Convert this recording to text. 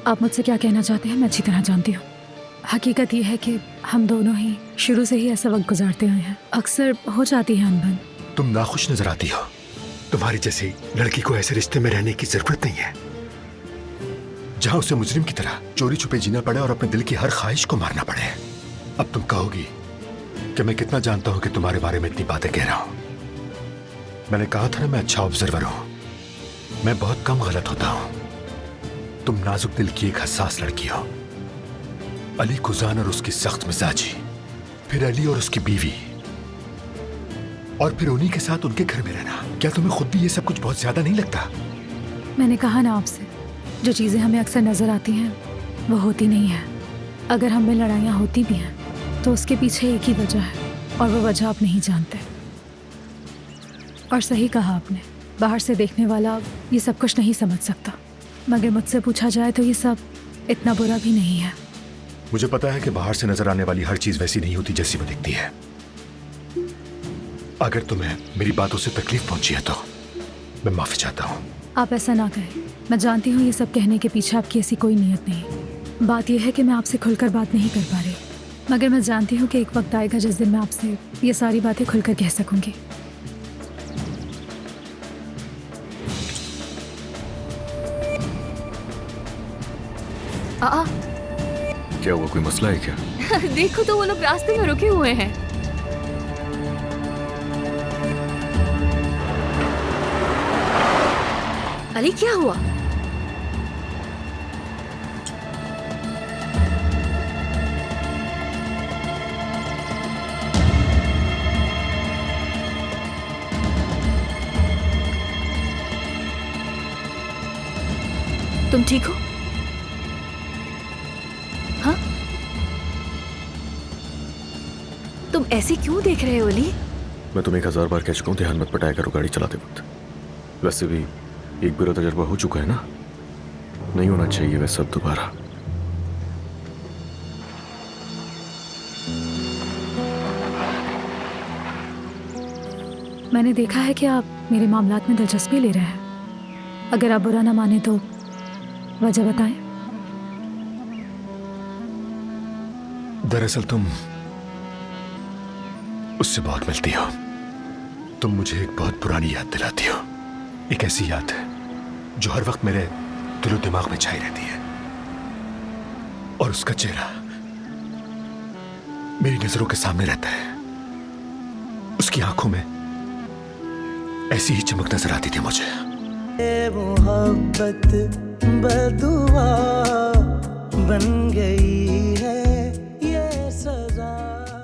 आप मुझसे क्या कहना चाहते हैं मैं अच्छी तरह जानती हूँ। हकीकत यह है कि हम दोनों ही शुरू से ही ऐसा वक्त गुजारते आए हैं। अक्सर हो जाती है अनबन। तुम नाखुश नजर आती हो। तुम्हारी जैसी लड़की को ऐसे रिश्ते में रहने की जरूरत नहीं है जहां उसे मुजरिम की तरह चोरी छुपे जीना पड़े और अपने दिल की हर ख्वाहिश को मारना पड़े। अब तुम कहोगी कि मैं कितना जानता हूं कि तुम्हारे बारे में इतनी बातें कह रहा हूं। मैंने कहा था ना मैं अच्छा ऑब्जर्वर हूं। मैं बहुत कम गलत होता हूं। तुम नाजुक दिल की एक हसास लड़की हो। अली कुजान और उसकी सख्त मिजाजी, फिर अली और उसकी बीवी, और फिर उन्हीं के साथ उनके घर में रहना। क्या तुम्हें खुद भी ये सब कुछ बहुत ज्यादा नहीं लगता? मैंने कहा ना आपसे, जो चीज़ें हमें अक्सर नजर आती हैं वो होती नहीं है। अगर हम में लड़ाइयाँ होती भी हैं तो उसके पीछे एक ही वजह है और वो वजह आप नहीं जानते। और सही कहा आपने, बाहर से देखने वाला ये सब कुछ नहीं समझ सकता, मगर मुझसे पूछा जाए तो ये सब इतना बुरा भी नहीं है। मुझे पता है कि बाहर से नजर आने वाली हर चीज वैसी नहीं होती जैसी वो दिखती है। अगर तुम्हें मेरी बातों से तकलीफ पहुंची है तो मैं माफी चाहता हूँ। आप ऐसा ना कहें। मैं जानती हूँ ये सब कहने के पीछे आपकी ऐसी कोई नीयत नहीं। बात यह है कि मैं आपसे खुलकर बात नहीं कर पा रही, मगर मैं जानती हूँ कि एक वक्त आएगा जिस दिन मैं आपसे ये सारी बातें खुलकर कह सकूंगी। क्या हुआ, कोई मसला है क्या? देखो तो वो लोग रास्ते में रुके हुए हैं। अली क्या हुआ? तुम ठीक हो? हाँ? तुम ऐसे क्यों देख रहे हो अली? मैं तुम्हें 1000 बार कह चुका हूँ ध्यान मत पटाया करो गाड़ी चलाते वक्त। वैसे भी एक बुरा तजर्बा हो चुका है ना, नहीं होना चाहिए वह सब दोबारा। मैंने देखा है कि आप मेरे मामलात में दिलचस्पी ले रहे हैं। अगर आप बुरा ना माने तो वजह बताएं। दरअसल तुम उससे बहुत मिलती हो। तुम मुझे एक बहुत पुरानी याद दिलाती हो। एक ऐसी याद है जो हर वक्त मेरे दिलो दिमाग में छाई रहती है, और उसका चेहरा मेरी नजरों के सामने रहता है। उसकी आंखों में ऐसी ही चमक नजर आती थी मुझे। मोहब्बत बदुआ